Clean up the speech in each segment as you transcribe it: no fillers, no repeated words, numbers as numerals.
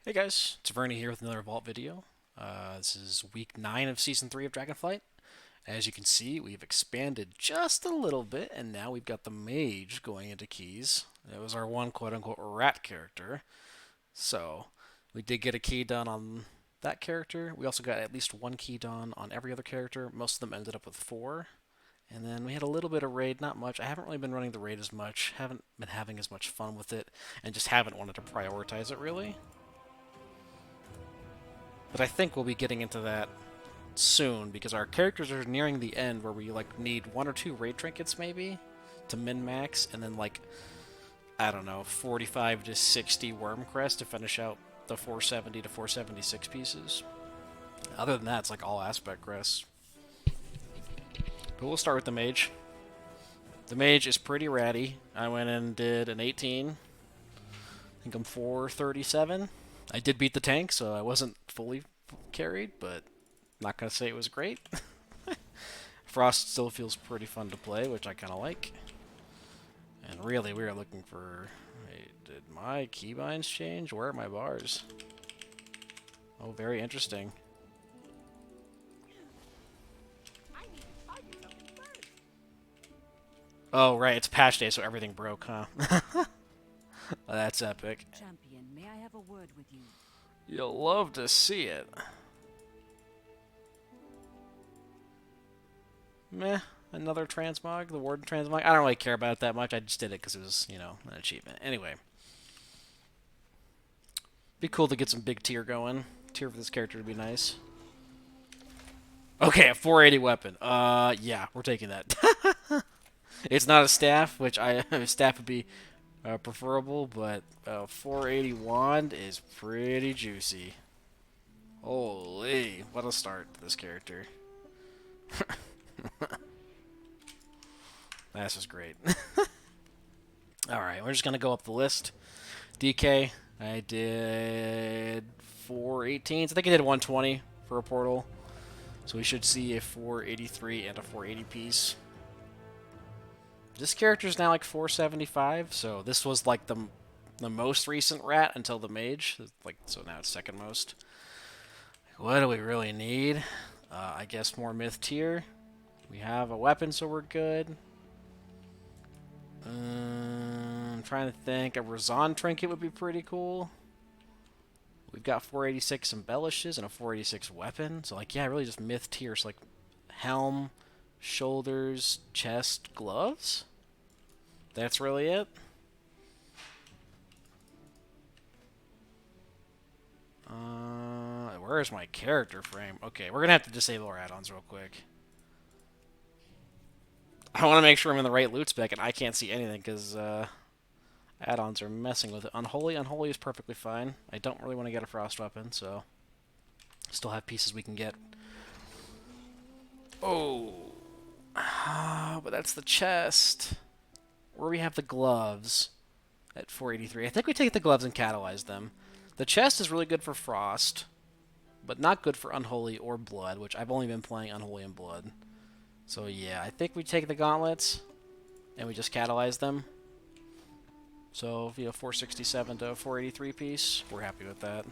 Hey guys, it's Vernie here with another Vault video. This is week 9 of Season 3 of Dragonflight. As you can see, we've expanded just a little bit, and now we've got the Mage going into keys. It was our one quote-unquote rat character. So, we did get a key done on that character. We also got at least one key done on every other character. Most of them ended up with 4. And then we had a little bit of raid, not much. I haven't really been running the raid as much, haven't been having as much fun with it, and just haven't wanted to prioritize it really. But I think we'll be getting into that soon because our characters are nearing the end where we like need 1 or 2 raid trinkets maybe to min max, and then like I don't know 45 to 60 worm crest to finish out the 470 to 476 pieces. Other than that, it's like all aspect crests. But we'll start with the mage. The mage is pretty ratty. I went and did an 18. I think I'm 437. I did beat the tank, so I wasn't fully carried, but not gonna say it was great. Frost still feels pretty fun to play, which I kind of like. And really, we are looking for... Wait, did my keybinds change? Where are my bars? Oh, very interesting. Oh, right, it's patch day, so everything broke, huh? That's epic. Champion, may I have a word with you? You'll love to see it. Meh. Another transmog, the Warden transmog. I don't really care about it that much. I just did it because it was, you know, an achievement. Anyway. Be cool to get some big tier going. Tier for this character would be nice. Okay, a 480 weapon. Yeah, we're taking that. It's not a staff, which staff would be preferable, but 480 wand is pretty juicy. Holy, what a start to this character. That's just great. Alright, we're just going to go up the list. DK, I did 418s. I think I did 120 for a portal. So we should see a 483 and a 480 piece. This character is now like 475, so this was like the most recent rat until the mage. Like, so now it's second most. What do we really need? I guess more myth tier. We have a weapon, so we're good. I'm trying to think. A Razan trinket would be pretty cool. We've got 486 embellishes and a 486 weapon. So, like, yeah, really just myth tiers. So, like, helm, shoulders, chest, gloves. That's really it. Where's my character frame? Okay, we're gonna have to disable our add-ons real quick. I want to make sure I'm in the right loot spec, and I can't see anything because add-ons are messing with it. Unholy is perfectly fine. I don't really want to get a frost weapon, so still have pieces we can get. Oh, but that's the chest. Where we have the gloves at 483. I think we take the gloves and catalyze them. The chest is really good for frost, but not good for unholy or blood, which I've only been playing unholy and blood. So yeah, I think we take the gauntlets and we just catalyze them. So, you know, 467 to 483 piece. We're happy with that.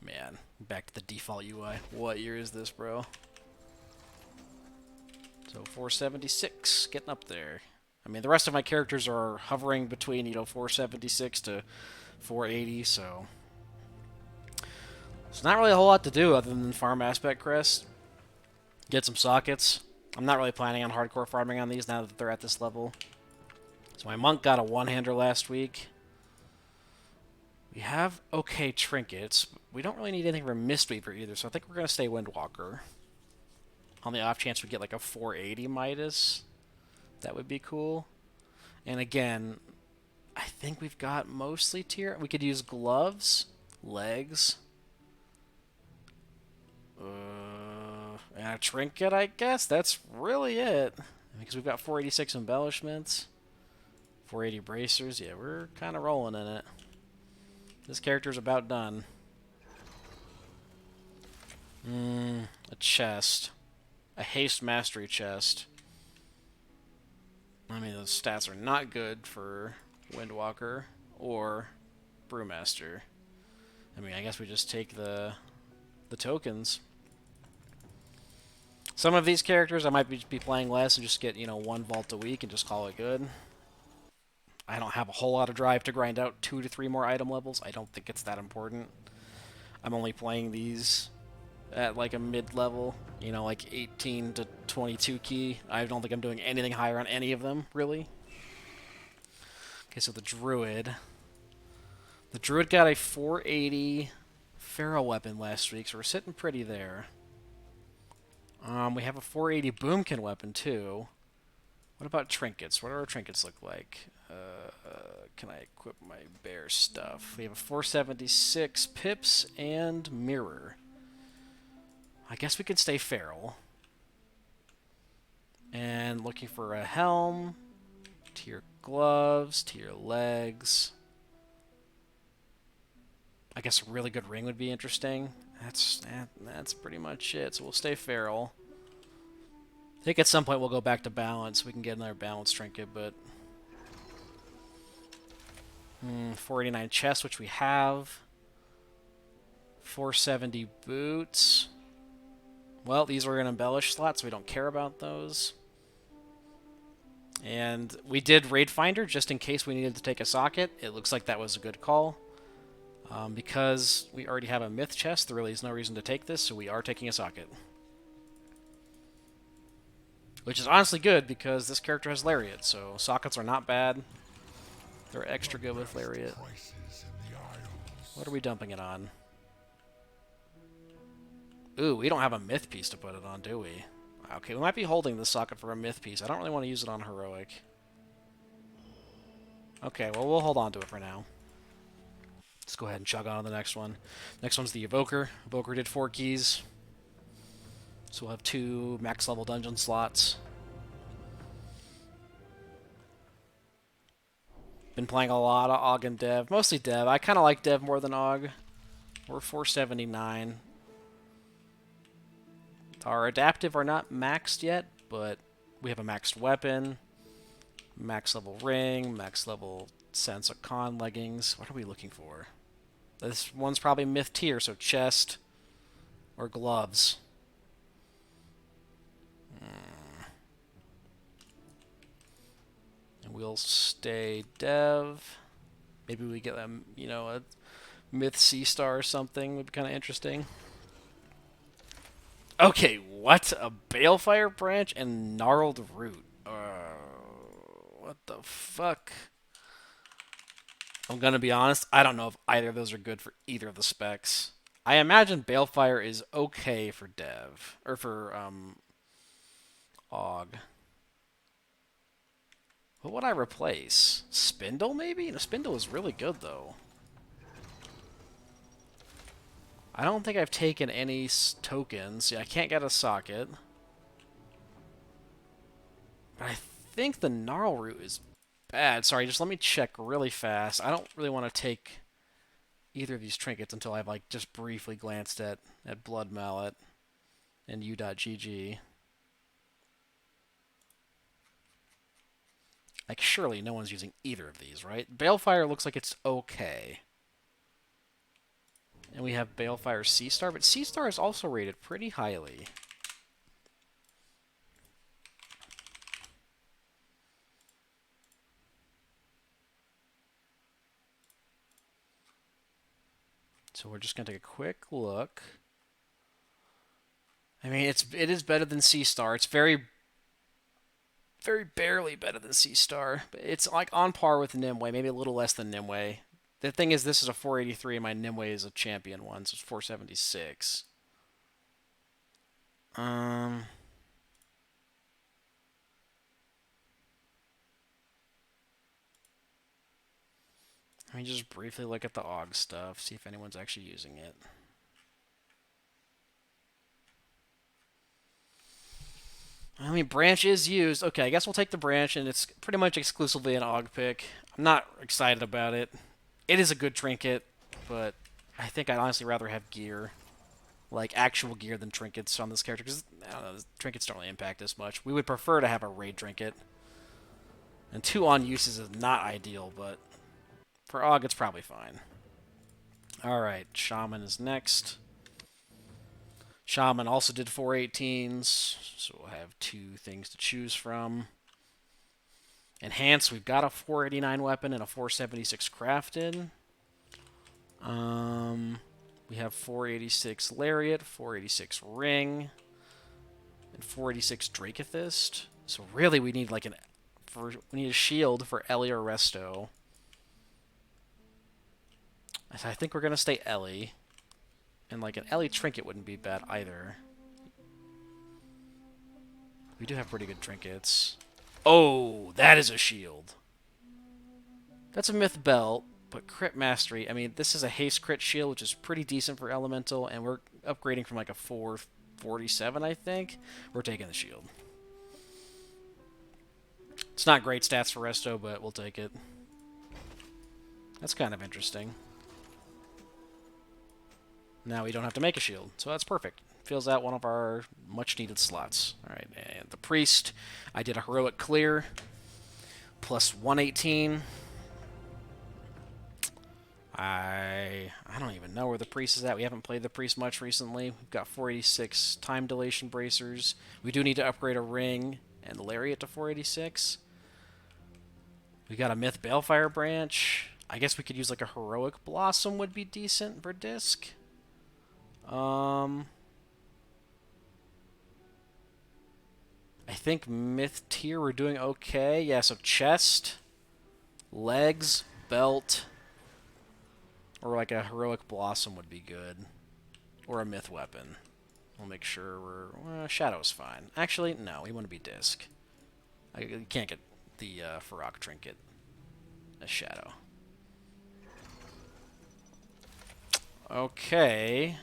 Man, back to the default UI. What year is this, bro? So 476, getting up there. I mean, the rest of my characters are hovering between, you know, 476 to 480, so... There's not really a whole lot to do other than farm aspect crest. Get some sockets. I'm not really planning on hardcore farming on these now that they're at this level. So my monk got a one-hander last week. We have okay trinkets. We don't really need anything for Mistweaver either, so I think we're going to stay Windwalker. On the off chance we get like a 480 Midas, that would be cool. And again, I think we've got mostly tier. We could use gloves, legs, and a trinket, I guess. That's really it. Because we've got 486 embellishments, 480 bracers. Yeah, we're kind of rolling in it. This character's about done. A chest. A haste mastery chest. I mean, those stats are not good for Windwalker or Brewmaster. I mean, I guess we just take the tokens. Some of these characters I might be playing less and just get, you know, 1 vault a week and just call it good. I don't have a whole lot of drive to grind out 2 to 3 more item levels. I don't think it's that important. I'm only playing these at like a mid-level, you know, like 18 to 22 key. I don't think I'm doing anything higher on any of them, really. Okay, so the Druid. The Druid got a 480 Feral Weapon last week, so we're sitting pretty there. We have a 480 Boomkin weapon, too. What about trinkets? What do our trinkets look like? Can I equip my bear stuff? We have a 476 Pips and Mirror. I guess we could stay feral. And looking for a helm, to your gloves, to your legs. I guess a really good ring would be interesting. That's pretty much it. So we'll stay feral. I think at some point we'll go back to balance. We can get another balance trinket, but 489 chest, which we have. 470 boots. Well, these are an embellish slot, so we don't care about those. And we did Raid Finder just in case we needed to take a socket. It looks like that was a good call. Because we already have a myth chest, there really is no reason to take this, so we are taking a socket. Which is honestly good, because this character has Lariat, so sockets are not bad. They're extra good with Lariat. What are we dumping it on? Ooh, we don't have a myth piece to put it on, do we? Okay, we might be holding this socket for a myth piece. I don't really want to use it on heroic. Okay, well, we'll hold on to it for now. Let's go ahead and chug on to the next one. Next one's the Evoker. Evoker did 4 keys. So we'll have 2 max level dungeon slots. Been playing a lot of AUG and Dev. Mostly Dev. I kind of like Dev more than AUG. We're 479. Our adaptive are not maxed yet, but we have a maxed weapon, max level ring, max level sense of con leggings. What are we looking for? This one's probably myth tier, so chest or gloves. And we'll stay dev. Maybe we get them, you know, a myth C star or something would be kind of interesting. Okay, what? A Balefire branch and gnarled root. What the fuck? I'm gonna be honest, I don't know if either of those are good for either of the specs. I imagine Balefire is okay for dev. Or for, AUG. What would I replace? Spindle, maybe? The Spindle is really good, though. I don't think I've taken any tokens. Yeah, I can't get a socket. But I think the Gnarl Root is bad. Sorry, just let me check really fast. I don't really want to take either of these trinkets until I've like just briefly glanced at Blood Mallet and u.gg. Like, surely no one's using either of these, right? Balefire looks like it's okay. And we have Balefire C-Star, but C-Star is also rated pretty highly. So we're just going to take a quick look. I mean, it is better than C-Star. It's very barely better than C-Star. It's like on par with Nimue, maybe a little less than Nimue. The thing is, this is a 483, and my Nimue is a champion one, so it's 476. Let me just briefly look at the AUG stuff, see if anyone's actually using it. I mean, branch is used. Okay, I guess we'll take the branch, and it's pretty much exclusively an AUG pick. I'm not excited about it. It is a good trinket, but I think I'd honestly rather have gear. Like, actual gear than trinkets on this character, because, I don't know, trinkets don't really impact as much. We would prefer to have a raid trinket. And 2 on uses is not ideal, but For Aug, it's probably fine. Alright, Shaman is next. Shaman also did 418s, so we'll have 2 things to choose from. Enhanced, we've got a 489 weapon and a 476 crafted. We have 486 Lariat, 486 Ring, and 486 Dracothist. So really, we need like we need a shield for Ellie or Resto. I think we're gonna stay Ellie, and like an Ellie trinket wouldn't be bad either. We do have pretty good trinkets. Oh, that is a shield. That's a myth belt, but crit mastery. I mean, this is a haste crit shield, which is pretty decent for elemental, and we're upgrading from like a 447, I think. We're taking the shield. It's not great stats for Resto, but we'll take it. That's kind of interesting. Now we don't have to make a shield, so that's perfect. Fills out one of our much-needed slots. Alright, and the Priest, I did a heroic clear, plus 118. I don't even know where the Priest is at. We haven't played the Priest much recently. We've got 486 time dilation bracers. We do need to upgrade a ring and Lariat to 486. We got a Myth Balefire branch. I guess we could use like a Heroic Blossom would be decent for disc. I think Myth tier we're doing okay. Yeah, so chest, legs, belt, or like a Heroic Blossom would be good. Or a Myth weapon. We'll make sure we're... Shadow's fine. Actually, no, we want to be disc. I can't get the Farok trinket as Shadow. Okay.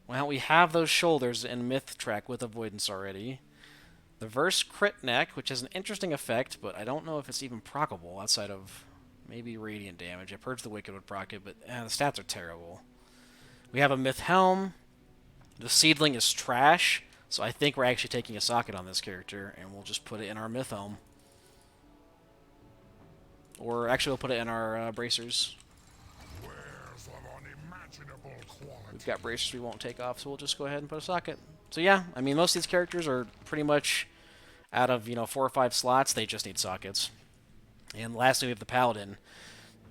Well, we have those shoulders in Myth track with Avoidance already. The Verse Crit Neck, which has an interesting effect, but I don't know if it's even proccable outside of maybe Radiant damage. I Purge the Wicked would proc it, but the stats are terrible. We have a Myth Helm. The Seedling is trash, so I think we're actually taking a socket on this character, and we'll just put it in our Myth Helm. Or actually, we'll put it in our bracers. We've got bracers we won't take off, so we'll just go ahead and put a socket. So yeah, I mean, most of these characters are pretty much out of, 4 or 5 slots, they just need sockets. And lastly, we have the Paladin.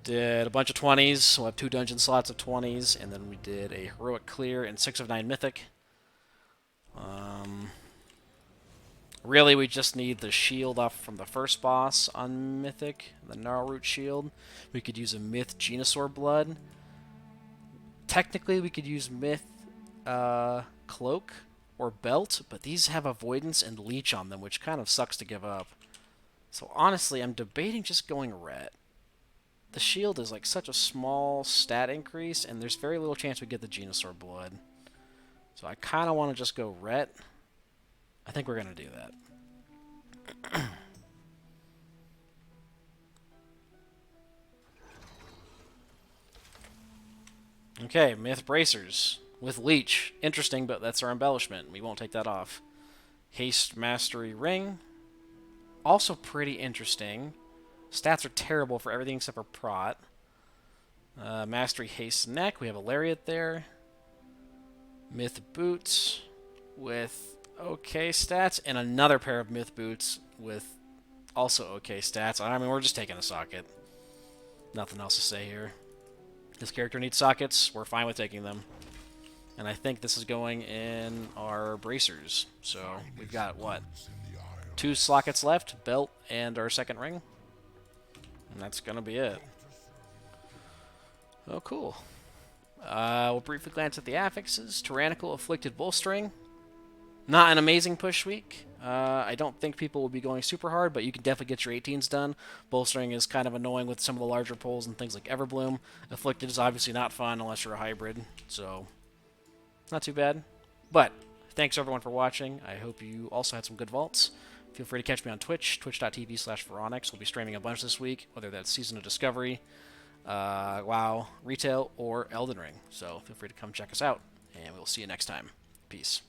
Did a bunch of 20s. We'll have 2 dungeon slots of 20s, and then we did a heroic clear and 6 of 9 mythic. Really, we just need the shield off from the first boss on mythic, the Gnarl Root shield. We could use a Myth Venusaur Blood. Technically, we could use Myth Cloak or Belt, but these have Avoidance and Leech on them, which kind of sucks to give up. So honestly, I'm debating just going Ret. The shield is like such a small stat increase, and there's very little chance we get the Venusaur Blood. So I kind of want to just go Ret. I think we're going to do that. Okay, Myth Bracers with Leech. Interesting, but that's our embellishment. We won't take that off. Haste Mastery Ring. Also pretty interesting. Stats are terrible for everything except for Prot. Mastery Haste Neck. We have a Lariat there. Myth Boots with okay stats. And another pair of Myth Boots with also okay stats. I mean, we're just taking a socket. Nothing else to say here. This character needs sockets. We're fine with taking them. And I think this is going in our bracers. So we've got, what? 2 sockets left. Belt and our second ring. And that's going to be it. Oh, cool. We'll briefly glance at the affixes. Tyrannical Afflicted Bolstering. Not an amazing push week. I don't think people will be going super hard, but you can definitely get your 18s done. Bolstering is kind of annoying with some of the larger pulls and things like Everbloom. Afflicted is obviously not fun unless you're a hybrid, so not too bad. But thanks everyone for watching. I hope you also had some good vaults. Feel free to catch me on Twitch, twitch.tv/Veronix. We'll be streaming a bunch this week, whether that's Season of Discovery, WoW, Retail, or Elden Ring. So feel free to come check us out, and we'll see you next time. Peace.